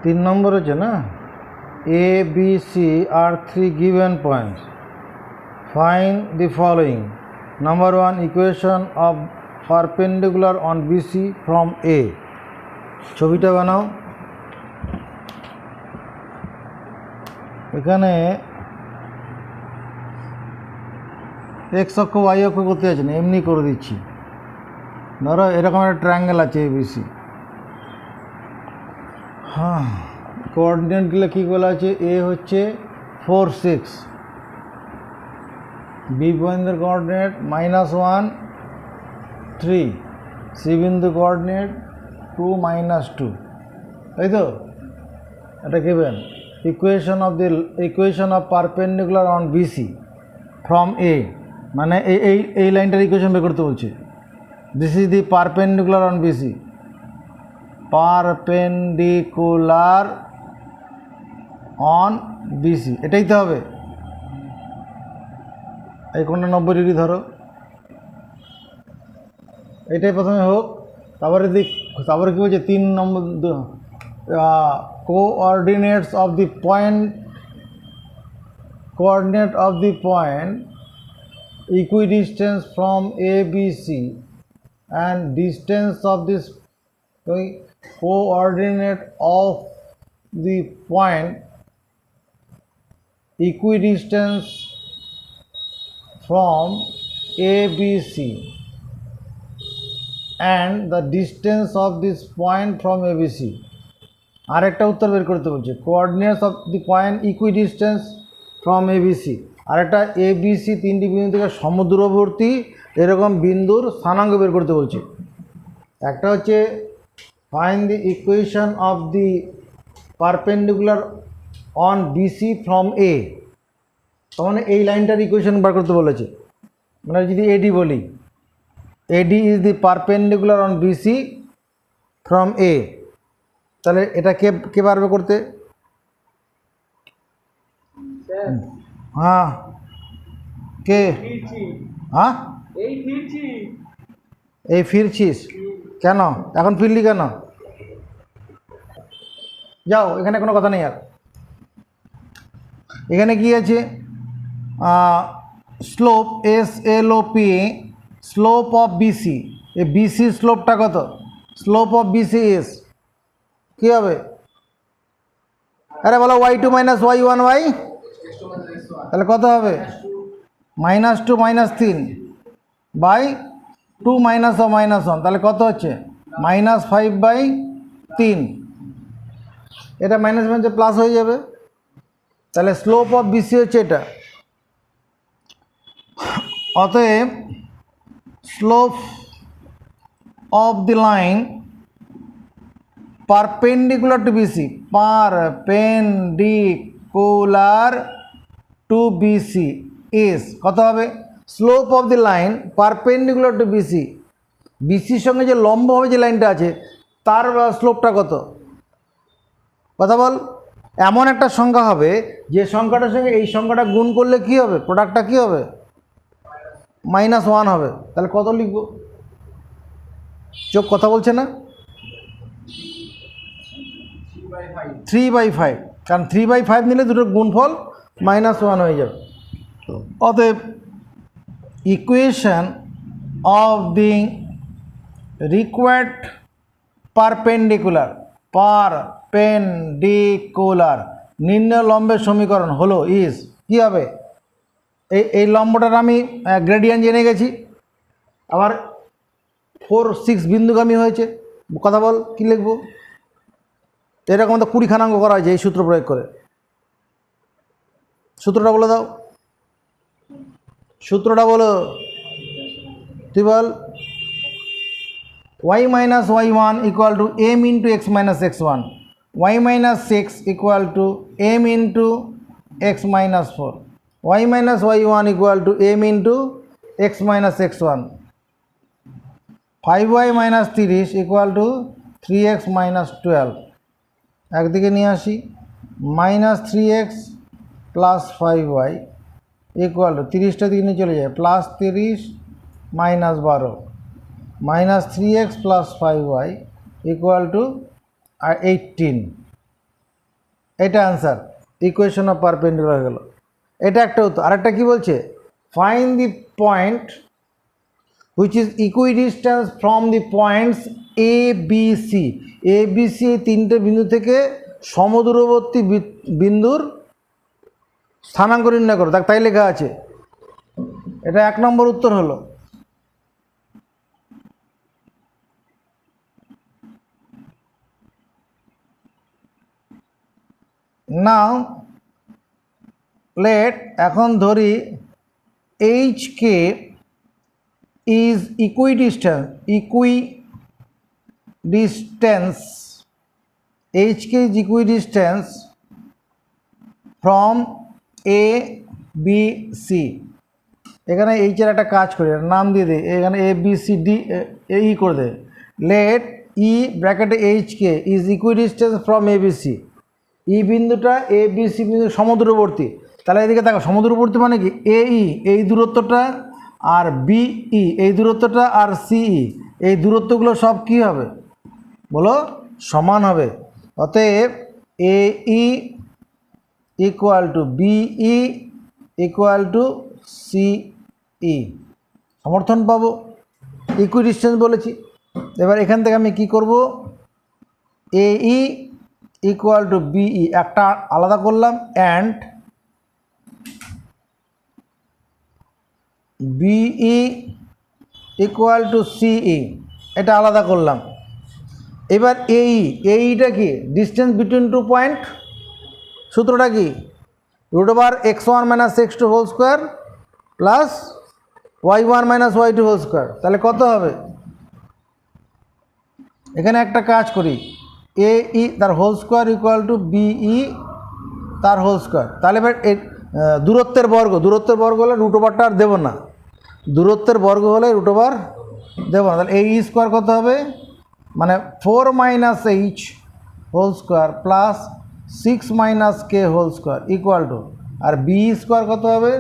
3 নম্বর হচ্ছে না, A, B, C are 3 given points. Find the following. Number 1, equation of perpendicular on BC from A. ছবিটা বানাও। এখানে x অক্ষ y অক্ষ করতে আছে না, এমনি করে দিচ্ছি। ধরো এরকম একটা ট্রায়াঙ্গেল আছে ABC। হ্যাঁ, কোঅর্ডিনেটগুলো কী বলা আছে? এ হচ্ছে 4, 6, বি বিন্দুর কোঅর্ডিনেট -1, 3, সি বিন্দু কোঅর্ডিনেট 2, -2, তাই তো? এটা given equation of perpendicular on BC from A, মানে এই লাইনটার ইকুয়েশন বের করতে বলছে। This is the perpendicular on BC, perpendicular on BC, এটাই তো হবে। এই কোণটা 90 ডিগ্রি ধরো, এটাই প্রথমে হোক। তারপরে কী বলছে? 3 নম্বর, coordinates of the point, coordinate of the point equidistance from ABC and distance of this coordinate of the point equidistance from ABC and the distance of this point from ABC. আরেকটা উত্তর বের করতে বলছে, coordinates of the point equidistance from ABC, আর একটা ABC 3টি বিন্দু থেকে সমদূরবর্তী এরকম বিন্দুর স্থানাঙ্ক বের করতে বলছে। একটা হচ্ছে find the equation of the perpendicular on BC from A, তখন এই লাইনটার ইকুয়েশন বার করতে বলেছে। মানে যদি এডি বলি, AD is the perpendicular on BC from A, তাহলে এটা কে পারবে করতে? হ্যাঁ, কে? হ্যাঁ, এই ফিরছিস কেন? এখন ফিরলি কেন? যাও, এখানে কোনো কথা নেই আর। এখানে কি আছে? Slope SLOP, slope of BC. এই বিসি স্লোপটা কত? স্লোপ অফ বিসি এস কী হবে? আরে বলো y2 - y1y, তাহলে কত হবে? -2 - 3 বাই 2 - ও -1, তাহলে কত হচ্ছে? -5/3। এটা মাইনাস মাইনাসে প্লাস হয়ে যাবে। তাহলে স্লোপ অফ বিসি হচ্ছে এটা। অতএব slope of the line perpendicular to BC, perpendicular to BC is কত হবে? Slope of the line perpendicular to BC, বিসির সঙ্গে যে লম্বভাবে যে লাইনটা আছে তার স্লোপটা কত? কথা বল। এমন একটা সংখ্যা হবে যে সংখ্যাটার সঙ্গে এই সংখ্যাটা গুণ করলে কি হবে? প্রোডাক্টটা কি হবে? -1 হবে। তাহলে কত লিখব? চোখ কথা বলছে না? 3/5, কারণ 3/5 নিলে দুটোর গুণফল -1 হয়ে যাবে। অতএব equation of the required perpendicular নির্ণয় লম্বের সমীকরণ হলো ইজ, কী হবে? এই লম্বটার আমি গ্রেডিয়েন্ট জেনে গেছি, আবার 4, 6 বিন্দুগামী হয়েছে। কথা বল, কী লিখব? এরকম তো 20খানা অঙ্ক করা হয়েছে এই সূত্র প্রয়োগ করে। সূত্রটা বলে দাও, সূত্রটা বলো, তুই বল। y - y1 = m × x - x1, y - 6 = m × x - 4, y - y1 = m × x - x1, 5y - 30 = 3x - 12। একদিকে নিয়ে আসি, -3x + 5y = 30টা দিকে নিয়ে চলে যায়, +30 - 12, -3x + 5y = 18। এটা অ্যান্সার, ইকুয়েশন অফ পারপেন্ডিকুলার হয়ে গেল। এটা একটা উত্তর। আরেকটা কি বলছে, find the point which is equidistance from the points A B C. A B C এই তিনটে বিন্দু থেকে সমদূরবর্তী বিন্দুর স্থানাঙ্ক নির্ণয় করো, তাই লেখা আছে। এটা 1 নম্বর উত্তর হলো। নাও লেট, এখন ধরি H K is equidistance H K is equidistance from A B C. এখানে এইচের একটা কাজ করি, নাম দিয়ে দে, এখানে A B C D E করে দে। লেট ই ব্র্যাকেটে H K is equidistance from A B C. E বিন্দুটা এ বি সি বিন্দু সমদূরবর্তী। তাহলে এদিকে দেখো, সমদূরবর্তী মানে কি, এ ই এই দূরত্বটা আর বিই এই দূরত্বটা আর সিই এই দূরত্বগুলো সব কি হবে বলো, সমান হবে। অতএব A E equal to BE equal to CE, সমর্থন পাবো, ইকুইডিস্টেন্স বলেছি। এবার এখান থেকে আমি কি করব, এ ই ইকুয়াল টু বিই একটা আলাদা করলাম, অ্যান্ড বিই ইকুয়াল টু সিই এটা আলাদা করলাম। এবার এইটা কি, ডিস্টেন্স বিটুইন টু পয়েন্ট। সূত্রটা কি, √x1 - x2 whole square plus y1 - y2 whole square. তাহলে কত হবে, এখানে একটা কাজ করি, এ ই তার whole square equal to BE তার হোল স্কোয়ার। তাহলে এবার দূরত্বের বর্গ হলে √টা আর দেবো না, দূরত্বের বর্গ হলে √, দেবো না। তাহলে এই স্কোয়ার কত হবে, মানে 4 - h whole square plus 6 - k whole square equal to, আর বি স্কোয়ার কত হবে,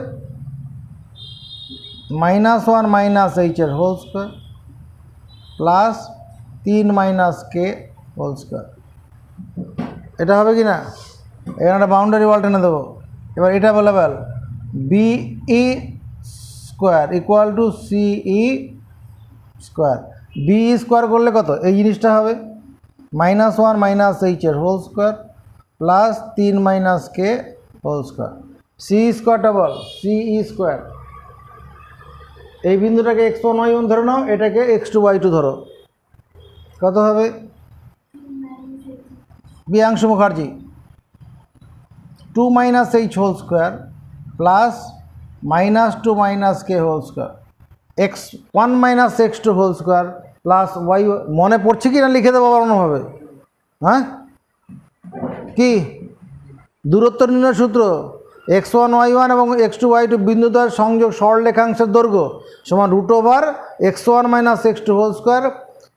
-1 - h এর whole square plus 3 - k whole square. এটা হবে কি না, এখানে একটা বাউন্ডারি ওয়াল টেনে দেবো। এবার এটা available, BE square equal to CE square. B square করলে কত, এই জিনিসটা হবে -1 - h এর whole square plus 3 - k whole square. C স্কোয়ারটা বল, সিই স্কোয়ার। এই বিন্দুটাকে x1 y1 ধরে নাও, এটাকে x2 y2 ধরো, কত হবে, Biyanshu Mukherjee 2 - h whole square plus -2 - k whole square x1 - x2 whole square plus y। মনে পড়ছে কি না, লিখে দেবো অন্যভাবে, হ্যাঁ কি, দূরত্ব নির্ণয় সূত্র, x1 y1 এবং x2 y2 বিন্দুদ্বয়ের সংযোগ সরলরেখাংশের দৈর্ঘ্য সমান √x1 - x2 whole square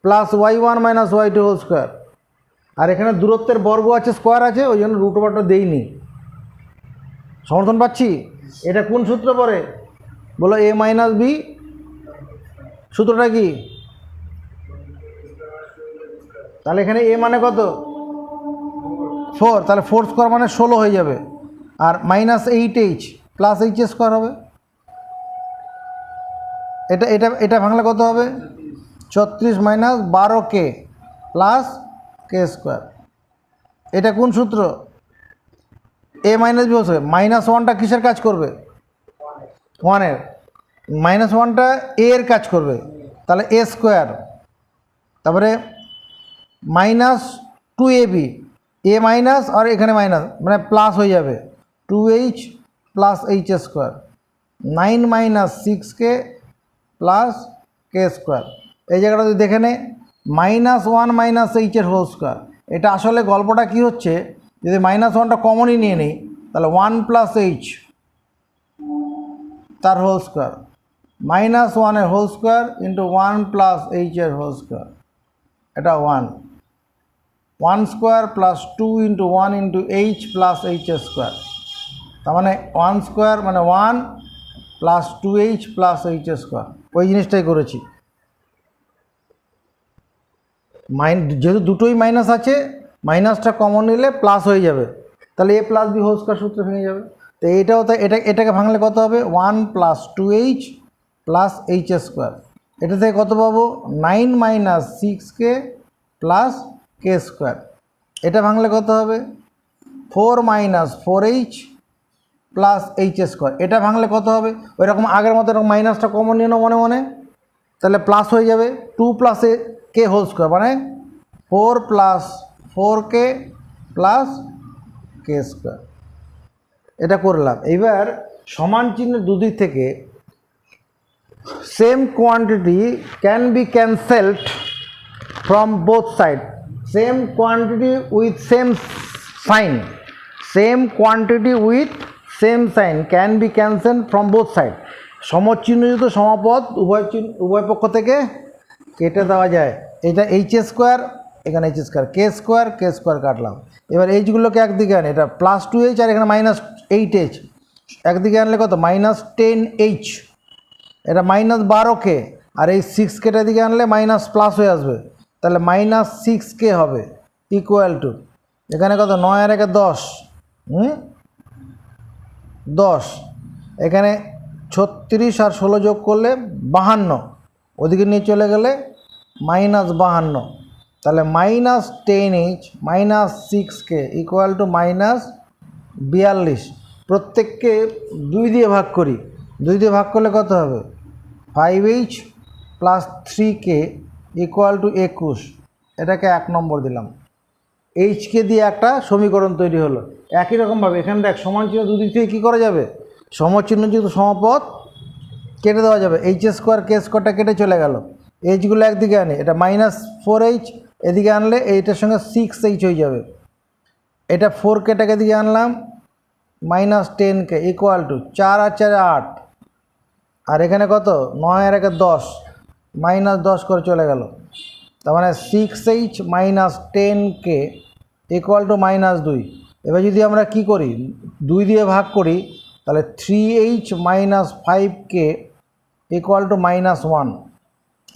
plus y1 - y2 whole square. আর এখানে দূরত্বের বর্গ আছে, স্কোয়ার আছে, ওই জন্য √টা দেইনি। সমর্থন পাচ্ছি। এটা কোন সূত্র পড়ে বলো, a - b। সূত্রটা কি, তাহলে এখানে a মানে কত, 4, তাহলে 4 স্কোয়ার মানে 16 হয়ে যাবে, আর -8h প্লাস h স্কোয়ার হবে। এটা ভাঙলে কত হবে, 36 - 12k প্লাস k স্কোয়ার। এটা কোন সূত্র, a - b হচ্ছে, -1টা কিসের কাজ করবে, 1-এর, -1টা a এর কাজ করবে, তাহলে a স্কোয়ার, তারপরে -2ab, a মাইনাস আর এখানে মাইনাস মানে প্লাস হয়ে যাবে, 2h plus h square, 9 - 6k plus k square. এই জায়গাটা যদি দেখে নে, -1 - h এর হোল স্কোয়ার। এটা আসলে গল্পটা কি হচ্ছে, যদি -1টা কমনই নিয়ে নিই, তাহলে 1 + h তার হোল স্কোয়ার, -1 এর হোল স্কোয়ার ইন্টু 1 + h এর হোল স্কোয়ার, এটা 1 square plus 2 × 1 × h plus h square. তার মানে 1 স্কোয়ার মানে 1 plus 2h plus h square. ওই জিনিসটাই করেছি। যেহেতু দুটোই মাইনাস আছে, মাইনাসটা কমন নিলে প্লাস হয়ে যাবে, তাহলে a plus b whole square সূত্র ভেঙে যাবে। তো এটাও তাই, এটাকে ভাঙলে কত হবে 1 plus 2h plus H square. এটা থেকে কত পাবো 9 মাইনাস 6k প্লাস কে স্কোয়ার। এটা ভাঙলে কত হবে 4 minus 4h plus H square. এটা ভাঙলে কত হবে ওই রকম আগের মতো এরকম মাইনাসটা কমন নিয়ে নাও মনে মনে, তাহলে প্লাস হয়ে যাবে 2 প্লাস কে হোল স্কোয়ার মানে 4 প্লাস 4k প্লাস কে স্কোয়ার। এটা করলাম। এইবার সমান চিহ্ন দুদিক থেকে same quantity can be cancelled from both side. Same quantity with same sign, same quantity with same sign can be cancel from both side. সমচিহ্নযুক্ত সমাপদ উভয় পক্ষ থেকে কেটে দেওয়া যায়। এটা এইচ স্কোয়ার, এখানে এইচ স্কোয়ার, কে স্কোয়ার কাটলাম। এবার এইচগুলোকে একদিকে আনে, এটা প্লাস 2h আর এখানে মাইনাস 8h, একদিকে আনলে কত মাইনাস 10h, এটা মাইনাস 12k, আর এই 6kটা দিকে আনলে মাইনাস প্লাস হয়ে আসবে, তাহলে মাইনাস 6k হবে ইকুয়াল টু এখানে কত 9 আর 1 10, 10, এখানে 36 আর 16 যোগ করলে 52, ওদিকে নিয়ে চলে গেলে মাইনাস 52, তাহলে minus 10h minus 6k equal to minus 42। প্রত্যেককে 2 দিয়ে ভাগ করি, 2 দিয়ে ভাগ করলে কত হবে 5h plus 3k equal to 21। এটাকে 1 নম্বর দিলাম। এইচকে দিয়ে একটা সমীকরণ তৈরি হলো। একই রকমভাবে এখানে দেখ সমান চিহ্ন দুদিক থেকে কী করা যাবে, সমচিহ্নযুক্ত সমপদ কেটে দেওয়া যাবে। এইচ স্কোয়ার কে স্কোয়ারটা কেটে চলে গেল, এইচগুলো একদিকে আনে, এটা মাইনাস 4h এদিকে আনলে এইটার সঙ্গে 6h হয়ে যাবে, এটা 4kটাকে দিকে আনলাম মাইনাস 10k ইকুয়াল টু 4 আর 4 8, আর এখানে কত 9 আর 1 10, মাইনাস 10 করে চলে গেল, তার মানে 6h minus 10k equal to minus 2। এবার যদি আমরা কি করি 2 দিয়ে ভাগ করি, তাহলে 3h minus 5k equal to minus 1।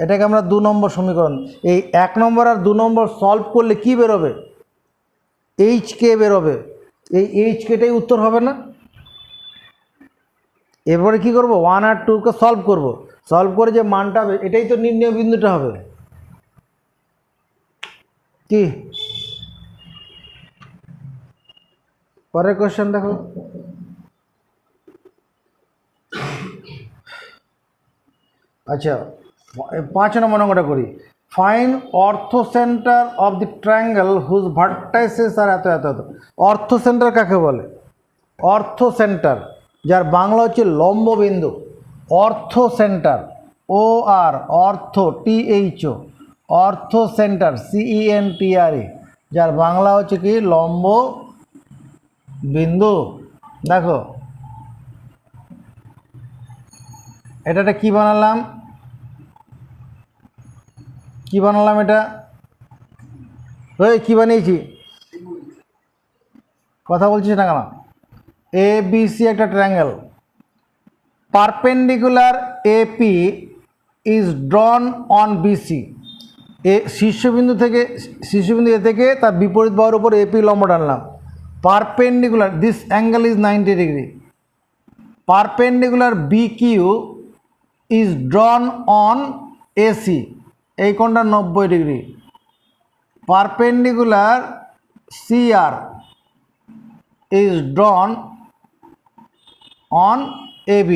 এটাকে আমরা 2 নম্বর সমীকরণ। এই 1 নম্বর আর 2 নম্বর সলভ করলে কি বেরোবে HK বেরোবে, এই HKটাই উত্তর হবে না। এরপরে কি করব 1 আর 2কে সলভ করব, সলভ করে যে মানটা হবে এটাই তো নির্ণয় বিন্দুটা হবে। কি পরের কোশ্চেন দেখো, আচ্ছা 5 নম্বর অঙ্কটা করি। Find orthocentre of the triangle whose vertices are এত এত এত। অর্থ সেন্টার কাকে বলে? অর্থ সেন্টার যার বাংলা হচ্ছে লম্ববিন্দু। অর্থ সেন্টার OR অর্থ THO, অর্থ সেন্টার CENTRE, যার বাংলা হচ্ছে কি লম্ব বিন্দু। দেখো এটা কি বানালাম, কি বানালাম, এটা ওই কি বানিয়েছি কথা বলছিস না কেন? ABC একটা triangle, perpendicular AP is drawn on BC। শীর্ষবিন্দু A থেকে তার বিপরীত বাহুর উপর AP লম্ব টানলাম। Perpendicular this angle is 90 degree. Perpendicular BQ is drawn on AC, এই কোণটা 90 degree. Perpendicular CR is drawn on AB।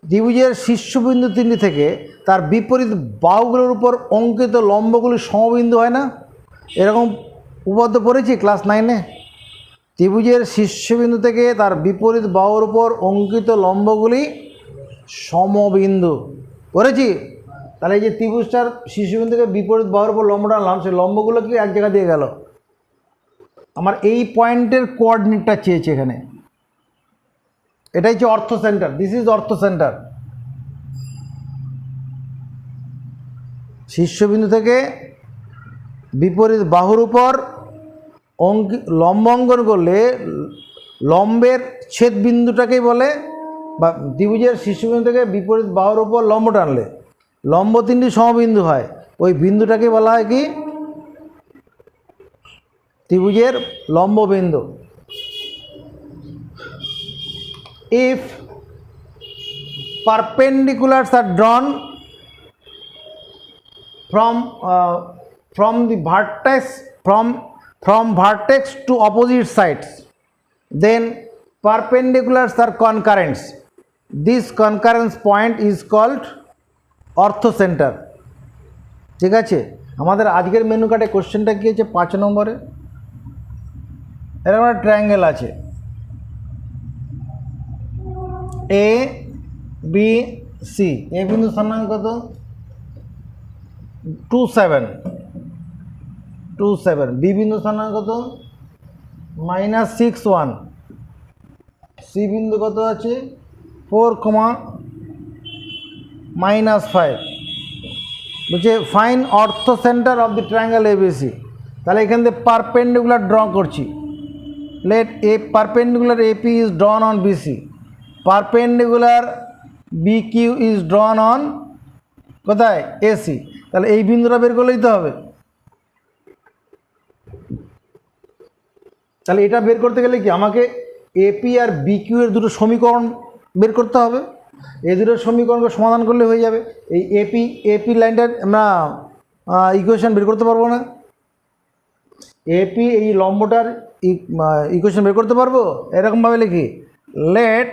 ত্রিভুজের শীর্ষবিন্দু 3 থেকে তার বিপরীত বাহুগুলোর উপর অঙ্কিত লম্বগুলি সমবিন্দু হয় না? এরকম উপপাদ্য পড়েছি ক্লাস 9-এ। ত্রিভুজের শীর্ষবিন্দু থেকে তার বিপরীত বাহুর উপর অঙ্কিত লম্বগুলি সমবিন্দু পড়েছি। তাহলে এই যে ত্রিভুজটার শীর্ষবিন্দু থেকে বিপরীত বাহুর উপর লম্ব টানলাম, সেই লম্বগুলো কি এক জায়গা দিয়ে গেল। আমার এই পয়েন্টের কোঅর্ডিনেটটা চেয়েছে এখানে, এটাই হচ্ছে অর্থ সেন্টার। দিস ইজ অর্থ সেন্টার। শীর্ষবিন্দু থেকে বিপরীত বাহুর উপর লম্ব অঙ্কন করলে লম্বের ছেদ বিন্দুটাকেই বলে, বা ত্রিভুজের শীর্ষবিন্দু থেকে বিপরীত বাহুর উপর লম্ব টানলে লম্ব 3টি সমবিন্দু হয়, ওই বিন্দুটাকে বলা হয় কি ত্রিভুজের লম্ববিন্দু। If perpendiculars are drawn from the vertex to opposite sides, then perpendiculars are concurrents. This concurrence point is called orthocenter. ঠিক আছে, আমাদের আজকের মেনু কার্ডে কোশ্চেনটা কি আছে 5 নম্বরে, এরকম একটা ট্রায়াঙ্গেল আছে এ বি সি। এ বিন্দু স্থানাঙ্ক কত? 27। বি বিন্দু স্থানাঙ্ক কত? -61। সি বিন্দু কত আছে? 4, -5। বলছে find orthocentre of the triangle ABC. তাহলে এখান থেকে পারপেন্ডিকুলার ড্র করছি। Let a perpendicular AP is drawn on BC, perpendicular BQ is drawn on কোথায়? এসি। তাহলে এই বিন্দুটা বের করলেই তো হবে। তাহলে এটা বের করতে গেলে কি আমাকে এপি আর বিকিউ এর দুটো সমীকরণ বের করতে হবে। এই দুটো সমীকরণকে সমাধান করলে হয়ে যাবে। এই এপি লাইনটার আমরা ইকুয়েশন বের করতে পারবো না? এপি এই লম্বটার ইকুয়েশন বের করতে পারবো? এরকমভাবে লিখি, let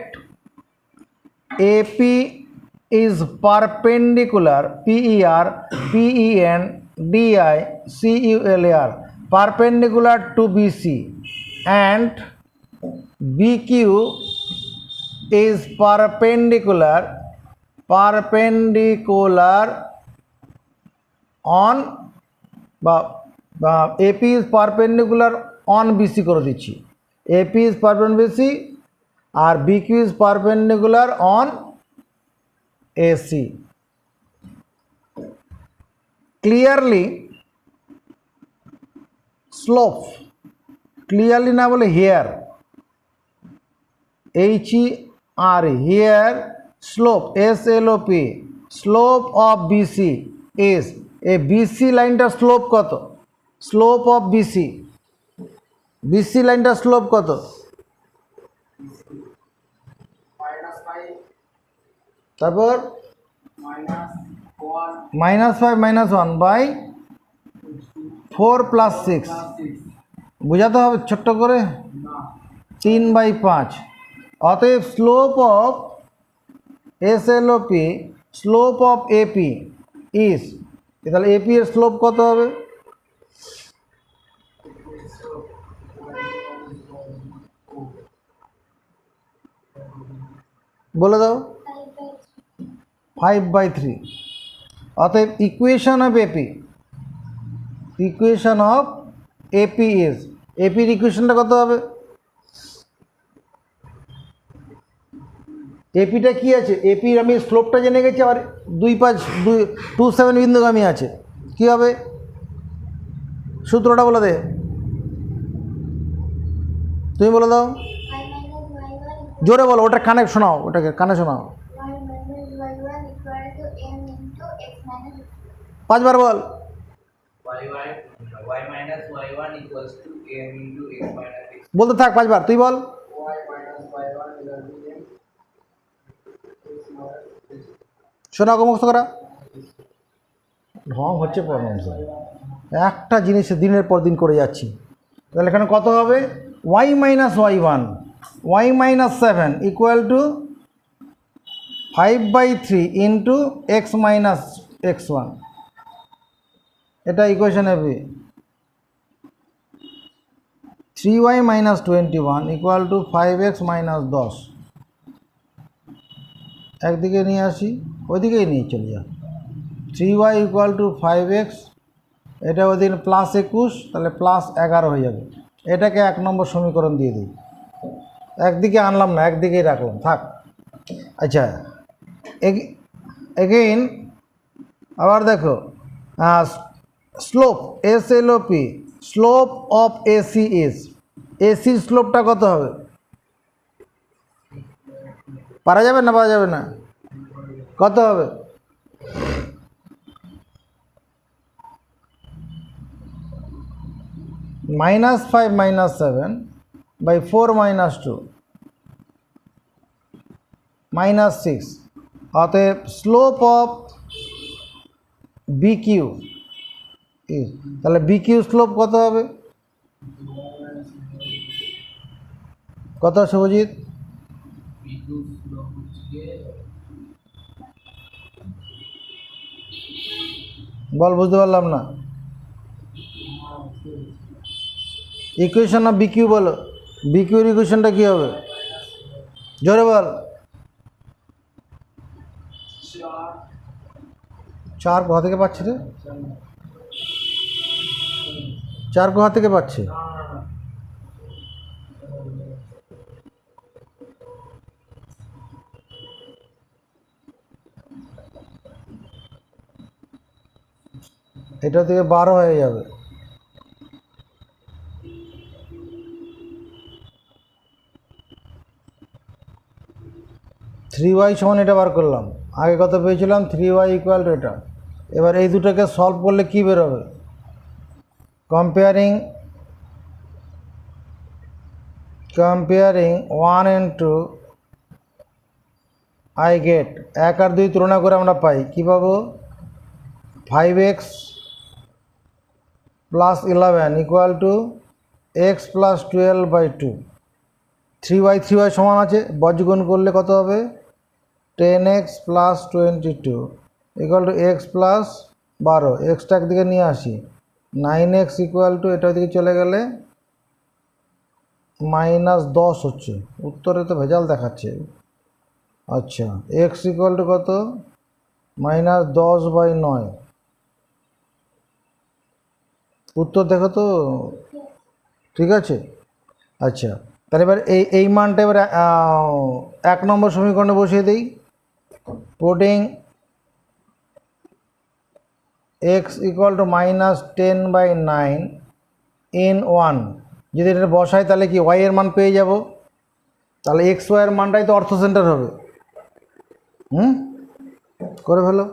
AP is perpendicular PERPENDICULAR perpendicular to BC, and BQ is perpendicular on AP is perpendicular on BC করে দিচ্ছি। AP is perpendicular BC R BQ is perpendicular on AC. Clearly slope, clearly না বলে here, HER, here slope, SLOP, slope of BC is, a BC লাইনটা slope কত? Slope of BC লাইনটা slope কত? তারপর -5 by 4 + 6 বোঝাতে হবে ছোট্ট করে, 3/5। অতএব slope of SLOP, slope of AP is, তাহলে AP এর স্লোপ কত হবে? বলে দাও। 5/3। অতএব ইকুয়েশন অফ এপি ইজ, এপির ইকুয়েশনটা কত হবে? এপিটা কি আছে? এপির আমি স্লোপটা জেনে গেছি, আর 27 বিন্দুগামী আছে। কি হবে সূত্রটা বলে দে, তুমি বলে দাও, জোরে বলো, ওটা কানে শোনাও, ওটাকে কানে শোনাও। 5 বার বল। বলতে থাক 5 বার, তুই বল। শোনা মুখস্থ করা ঢং হচ্ছে প্রবলেম। একটা জিনিসে দিনের পর দিন করে যাচ্ছি। তাহলে এখানে কত হবে? y - y1, y - 7 = 5/3 into x - x1। এটা ইকুয়েশন হবে 3y - 21 = 5x - 10। একদিকে নিয়ে আসি, ওইদিকেই নিয়ে চলে যা। 3y = 5x, এটা ওইদিন +21, তাহলে +11 হয়ে যাবে। এটাকে 1 নম্বর সমীকরণ দিয়ে দিই। একদিকে আনলাম না, একদিকেই রাখলাম, থাক। আচ্ছা, এগেইন আবার দেখো, slope SLOP, slope of AC is, এসির স্লোপটা কত হবে? পারা যাবে না? পারা যাবে না? কত হবে? -5 -7 by 4 -2 -6, অতএব স্লোপ অফ BQ is, তাহলে BQ স্লোপ কত হবে, কত শুভজিৎ? বল, বুঝতে পারলাম না। ইকুয়েশন অফ BQ বলো, BQ এর ইকুয়েশনটা কী হবে, জোরে বল। 4 কোথা থেকে পাচ্ছে রে, 4 কোথা থেকে পাচ্ছে? এটা থেকে 12 হয়ে যাবে। 3y সমান এটা বার করলাম, আগে কত পেয়েছিলাম 3y ইকুয়াল টু এটা। এবার এই দুটোকে সলভ করলে কি বেরোবে, কম্পেয়ারিং 1 and 2 I get 1 আর 2 তুলনা করে আমরা পাই কী পাবো, 5x plus 11 equal to x plus 12/2। 3y সমান আছে, বজ্রগুণ করলে কত হবে, 10x plus 22 equal to x plus 12, extra একদিকে নিয়ে আসি, 9x ইকুয়াল টু এটা দিকে চলে গেলে -10 হচ্ছে, উত্তরে তো ভেজাল দেখাচ্ছে। আচ্ছা, x ইকুয়াল টু কত, -10/9, উত্তর দেখো তো, ঠিক আছে। আচ্ছা, তাহলে এবার এই মানটা এবার 1 নম্বর সমীকরণে বসিয়ে দিই, putting x equal to -10/9 in 1, যদি এটা বসাই তাহলে কি y এর মান পেয়ে যাব, তাহলে x y এর মানটাই তো অর্থ সেন্টার হবে। করে ফেলো।